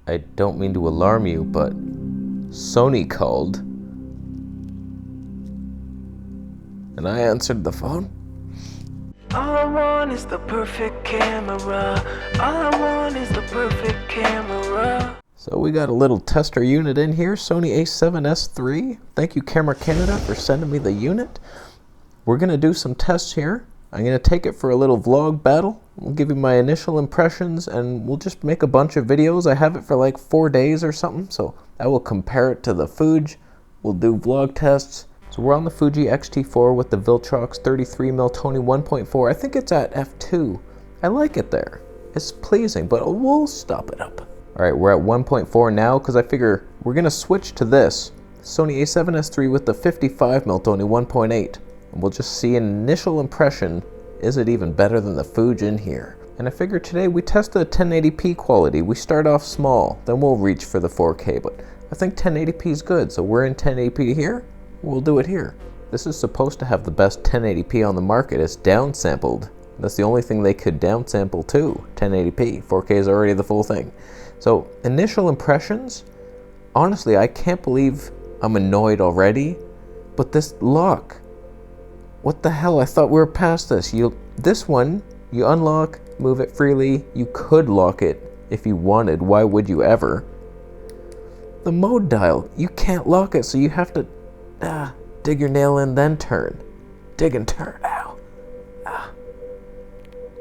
I don't mean to alarm you, but Sony called. And I answered the phone. All I want is the perfect camera. All I want is the perfect camera. So we got a little tester unit in here, Sony A7S III. Thank you, Camera Canada, for sending me the unit. We're gonna do some tests here. I'm gonna take it for a little vlog battle. We'll give you my initial impressions and we'll just make a bunch of videos. I have it for like 4 days or something, so I will compare it to the Fuji. We'll do vlog tests. So we're on the Fuji XT4 with the Viltrox 33mm Tony 1.4. I think it's at f2. I like it there. It's pleasing, but we'll stop it up. All right, we're at 1.4 now because I figure we're gonna switch to this Sony A7S III with the 55mm Tony 1.8. And we'll just see an initial impression. Is it even better than the Fuji in here? And I figure today we test the 1080p quality. We start off small, then we'll reach for the 4K, but I think 1080p is good. So we're in 1080p here, we'll do it here. This is supposed to have the best 1080p on the market. It's downsampled. That's the only thing they could downsample to, 1080p. 4K is already the full thing. So initial impressions, honestly, I can't believe I'm annoyed already, but this lock, what the hell? I thought we were past this. This one, you unlock, move it freely. You could lock it if you wanted. Why would you ever? The mode dial, you can't lock it, so you have to dig your nail in, then turn. Dig and turn, ow.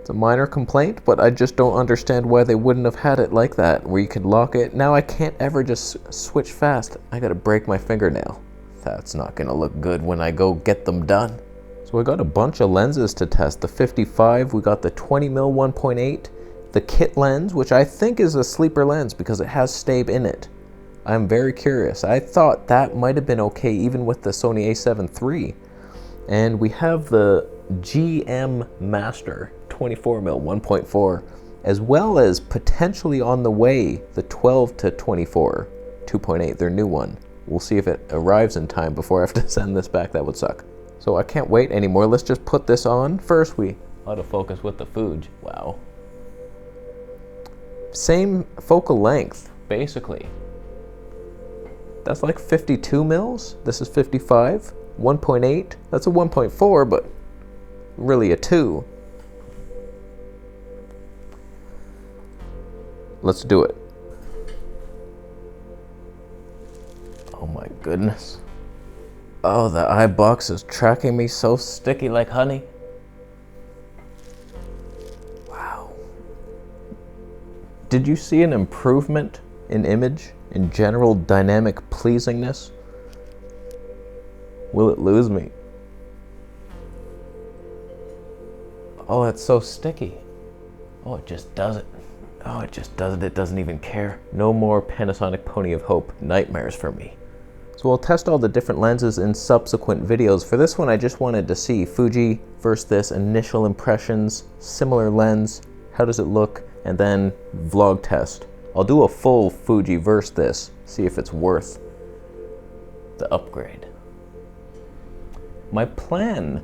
It's a minor complaint, but I just don't understand why they wouldn't have had it like that, where you could lock it. Now I can't ever just switch fast. I gotta break my fingernail. That's not gonna look good when I go get them done. So I got a bunch of lenses to test. The 55, we got the 20mm 1.8, the kit lens, which I think is a sleeper lens because it has Stabe in it. I'm very curious. I thought that might have been okay even with the Sony A7 III. And we have the GM Master 24mm 1.4, as well as potentially on the way the 12 to 24 2.8, their new one. We'll see if it arrives in time before I have to send this back. That would suck. So I can't wait anymore. Let's just put this on. First, we autofocus with the Fuji. Wow. Same focal length, basically. That's like 52 mils. This is 55. 1.8. That's a 1.4, but really a 2. Let's do it. Oh my goodness. Oh, the eye box is tracking me so sticky like honey. Wow. Did you see an improvement in image, in general dynamic pleasingness? Will it lose me? Oh, it's so sticky. Oh, it just does it. Oh, it just does it. It doesn't even care. No more Panasonic Pony of Hope nightmares for me. So we'll test all the different lenses in subsequent videos. For this one, I just wanted to see Fuji versus this, initial impressions, similar lens, how does it look, and then vlog test. I'll do a full Fuji versus this, see if it's worth the upgrade. My plan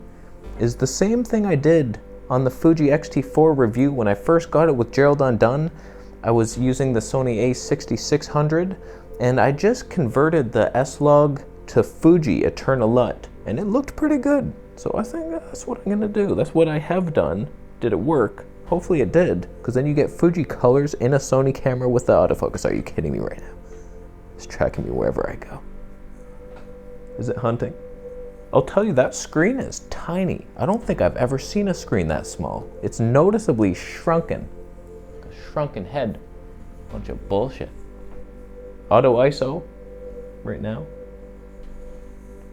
is the same thing I did on the Fuji XT4 review when I first got it with Gerald Undone. I was using the Sony A6600, and I just converted the S-Log to Fuji Eternal LUT, and it looked pretty good. So I think that's what I'm gonna do. That's what I have done. Did it work? Hopefully it did, because then you get Fuji colors in a Sony camera with the autofocus. Are you kidding me right now? It's tracking me wherever I go. Is it hunting? I'll tell you, that screen is tiny. I don't think I've ever seen a screen that small. It's noticeably shrunken. Like a shrunken head. Bunch of bullshit. Auto ISO right now.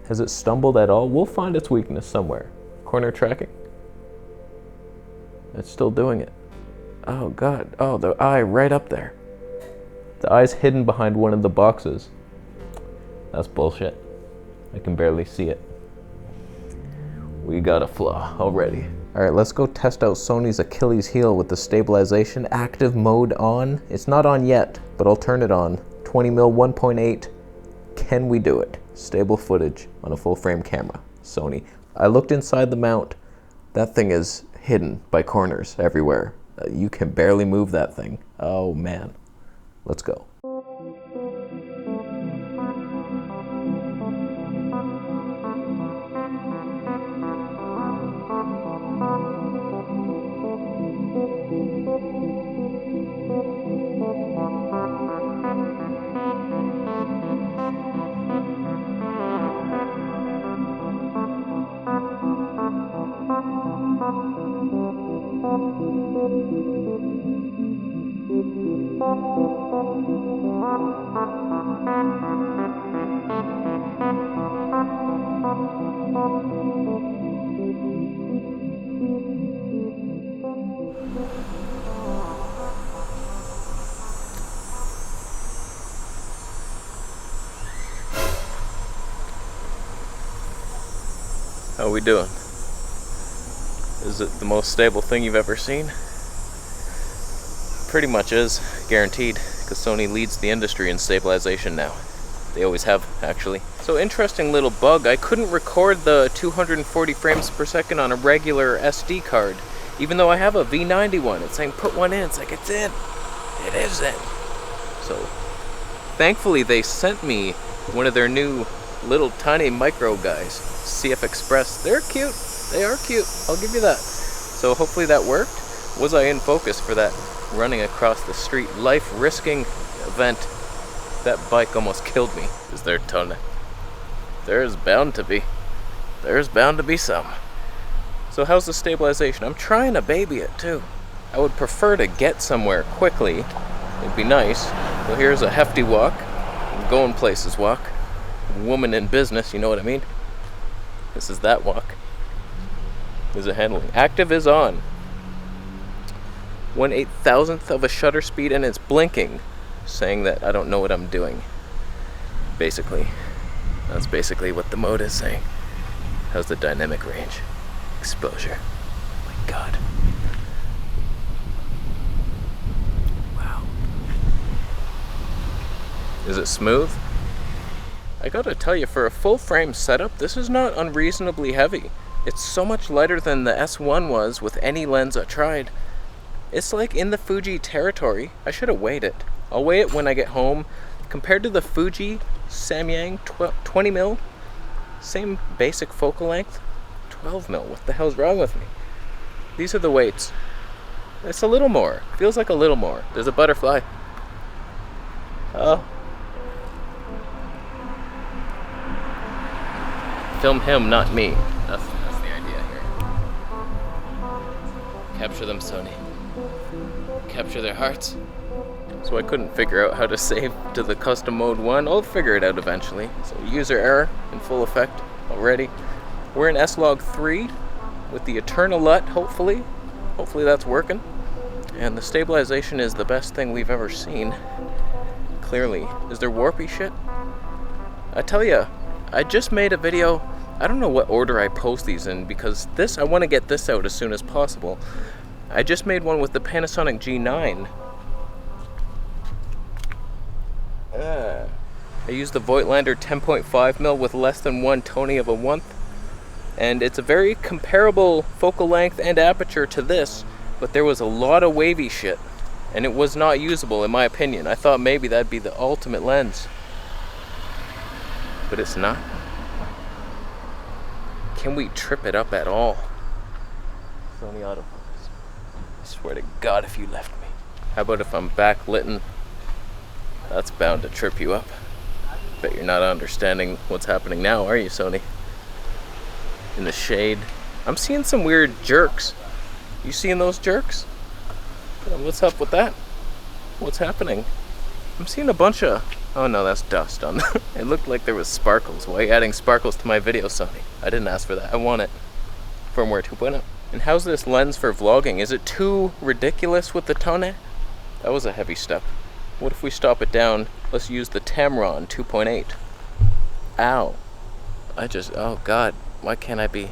Has it stumbled at all? We'll find its weakness somewhere. Corner tracking. It's still doing it. Oh God, oh, the eye right up there. The eye's hidden behind one of the boxes. That's bullshit. I can barely see it. We got a flaw already. All right, let's go test out Sony's Achilles heel with the stabilization active mode on. It's not on yet, but I'll turn it on. 20mm 1.8. Can we do it? Stable footage on a full frame camera. Sony. I looked inside the mount. That thing is hidden by corners everywhere. You can barely move that thing. Oh man. Let's go. How we doing? Is it the most stable thing you've ever seen? Pretty much is, guaranteed, because Sony leads the industry in stabilization now. They always have, actually. So interesting little bug, I couldn't record the 240 frames per second on a regular SD card, even though I have a V90 one. It's saying put one in, it's like it's in. It is in. So, thankfully they sent me one of their new little tiny micro guys, CF Express. They're cute. They are cute. I'll give you that. So hopefully that worked. Was I in focus for that running across the street, life-risking event? That bike almost killed me. Is there a ton? There's bound to be. There's bound to be some. So how's the stabilization? I'm trying to baby it too. I would prefer to get somewhere quickly. It'd be nice. Well, here's a hefty walk. Going places walk. Woman in business, you know what I mean? This is that walk. Is it handling? Active is on. 1/8,000th of a shutter speed, and it's blinking, saying that I don't know what I'm doing. Basically. That's basically what the mode is saying. How's the dynamic range? Exposure. Oh my god. Wow. Is it smooth? I gotta tell you, for a full frame setup, this is not unreasonably heavy. It's so much lighter than the S1 was with any lens I tried. It's like in the Fuji territory. I should have weighed it. I'll weigh it when I get home. Compared to the Fuji Samyang 20mm, same basic focal length, 12mm. What the hell's wrong with me? These are the weights. It's a little more. Feels like a little more. There's a butterfly. Oh. Film him, not me. That's the idea here. Capture them, Sony. Capture their hearts. So I couldn't figure out how to save to the custom mode 1. I'll figure it out eventually. So user error in full effect already. We're in S-Log 3 with the Eternal LUT, hopefully. Hopefully that's working. And the stabilization is the best thing we've ever seen. Clearly. Is there warpy shit? I tell ya, I just made a video. I don't know what order I post these in, because I want to get this out as soon as possible. I just made one with the Panasonic G9. I used the Voigtlander 10.5mm with less than 1 Tony of a 1/10. And it's a very comparable focal length and aperture to this, but there was a lot of wavy shit. And it was not usable in my opinion. I thought maybe that'd be the ultimate lens. But it's not. Can we trip it up at all? Sony Autofocus. I swear to God if you left me. How about if I'm backlit? That's bound to trip you up. Bet you're not understanding what's happening now, are you, Sony? In the shade. I'm seeing some weird jerks. You seeing those jerks? What's up with that? What's happening? I'm seeing a bunch of... Oh no, that's dust on the... It looked like there was sparkles. Why are you adding sparkles to my video, Sony? I didn't ask for that. I want it. Firmware 2.0. And how's this lens for vlogging? Is it too ridiculous with the Tone? That was a heavy step. What if we stop it down? Let's use the Tamron 2.8. Ow. Oh god. Why can't I be...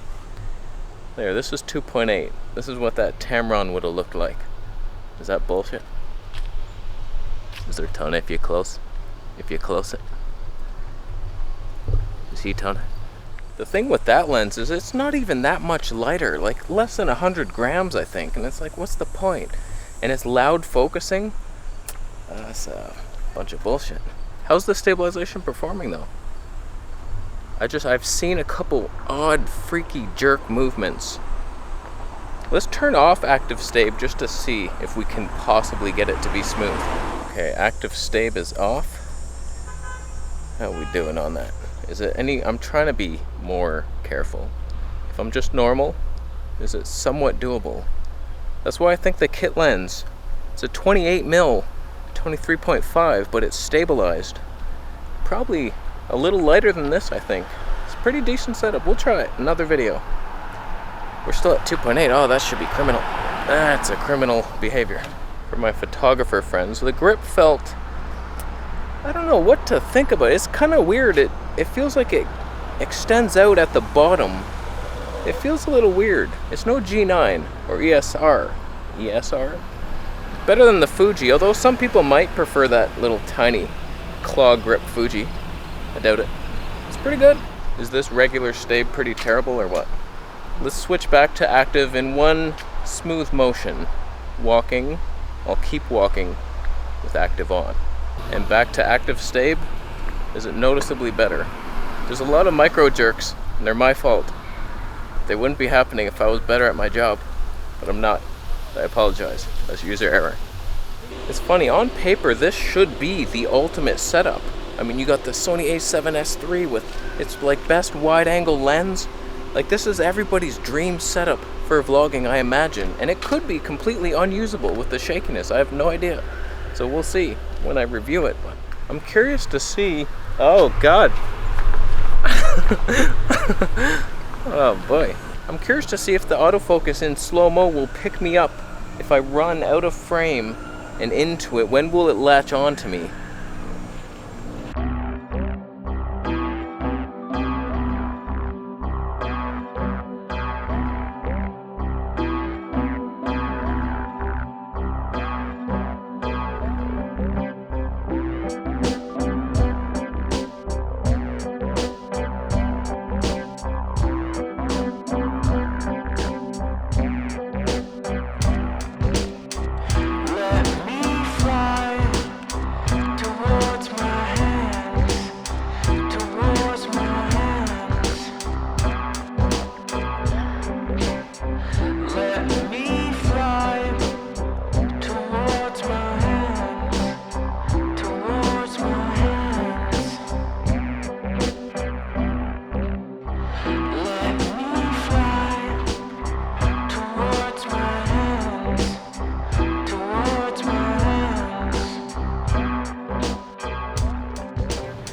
There, this is 2.8. This is what that Tamron would have looked like. Is that bullshit? Is there Tone if you're close? If you close it. You see Tone? The thing with that lens is it's not even that much lighter, like less than 100 grams I think, and it's like, what's the point? And it's loud focusing, so Bunch of bullshit. How's the stabilization performing though? I've seen a couple odd, freaky jerk movements. Let's turn off active stab just to see if we can possibly get it to be smooth. Okay, active stab is off. How are we doing on that? Is it any, I'm trying to be more careful. If I'm just normal, is it somewhat doable? That's why I think the kit lens, it's a 28mm, 23.5, but it's stabilized. Probably a little lighter than this, I think. It's a pretty decent setup. We'll try it, another video. We're still at 2.8. Oh, that should be criminal. That's a criminal behavior. For my photographer friends, the grip felt, I don't know what to think about it. It's kind of weird. It feels like it extends out at the bottom. It feels a little weird. It's no G9 or ESR. ESR? Better than the Fuji, although some people might prefer that little tiny claw grip Fuji. I doubt it. It's pretty good. Is this regular stab pretty terrible or what? Let's switch back to active in one smooth motion. Walking. I'll keep walking with active on. And back to active stab. Is it noticeably better? There's a lot of micro jerks, and they're my fault. They wouldn't be happening if I was better at my job, but I'm not. I apologize. That's user error. It's funny, on paper this should be the ultimate setup. I mean, you got the Sony A7S III with its like best wide angle lens. Like, this is everybody's dream setup for vlogging, I imagine, and it could be completely unusable with the shakiness. I have no idea. So we'll see when I review it. But I'm curious to see. Oh God. Oh boy. I'm curious to see if the autofocus in slow-mo will pick me up if I run out of frame and into it. When will it latch on to me?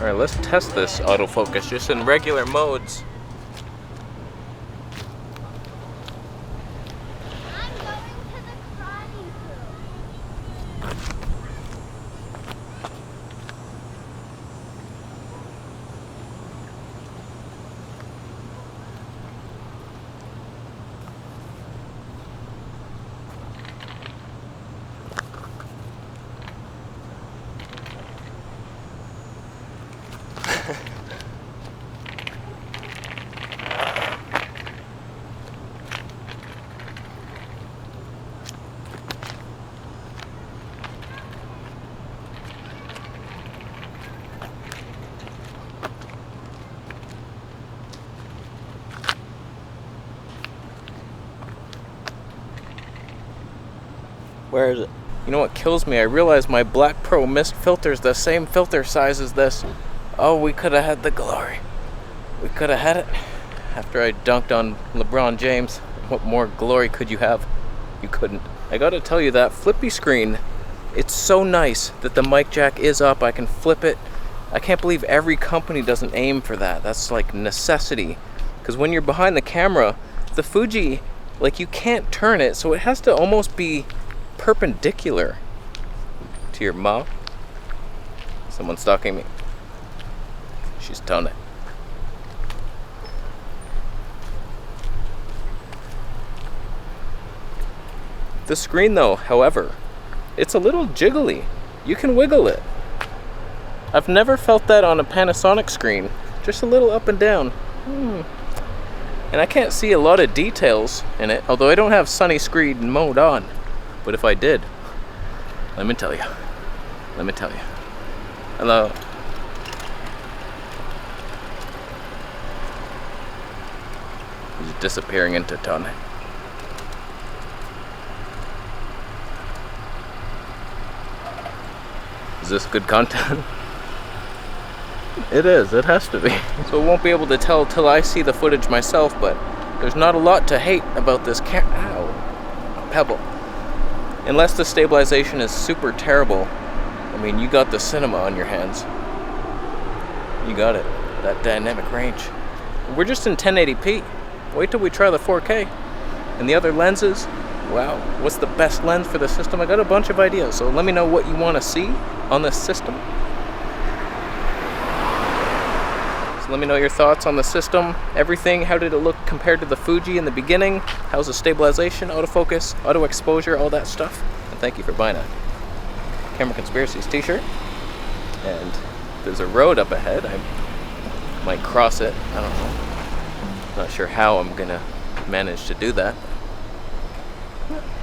Alright, let's test this autofocus just in regular modes. I'm going to the karate school. Where is it? You know what kills me? I realize my Black Pro Mist filter is the same filter size as this. Oh, we could have had the glory. We could have had it. After I dunked on LeBron James, what more glory could you have? You couldn't. I gotta tell you, that flippy screen, it's so nice that the mic jack is up. I can flip it. I can't believe every company doesn't aim for that. That's like necessity. Because when you're behind the camera, the Fuji, like, you can't turn it, so it has to almost be perpendicular to your mouth. Someone's stalking me. She's done it. The screen though, however, it's a little jiggly. You can wiggle it. I've never felt that on a Panasonic screen. Just a little up and down. And I can't see a lot of details in it, although I don't have sunny screen mode on. But if I did, let me tell you. Hello. He's disappearing into tunnel. Is this good content? It is, it has to be. So I won't be able to tell till I see the footage myself, but there's not a lot to hate about this ow, a pebble. Unless the stabilization is super terrible, I mean, you got the cinema on your hands. You got it, that dynamic range. We're just in 1080p. Wait till we try the 4K. And the other lenses, wow, what's the best lens for the system? I got a bunch of ideas, so let me know what you want to see on this system. So let me know your thoughts on the system, everything. How did it look compared to the Fuji in the beginning? How's the stabilization, autofocus, auto exposure, all that stuff? And thank you for buying a Camera Conspiracies t-shirt. And there's a road up ahead. I might cross it. I don't know. Not sure how I'm gonna manage to do that.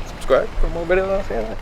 Subscribe for more videos. Yeah.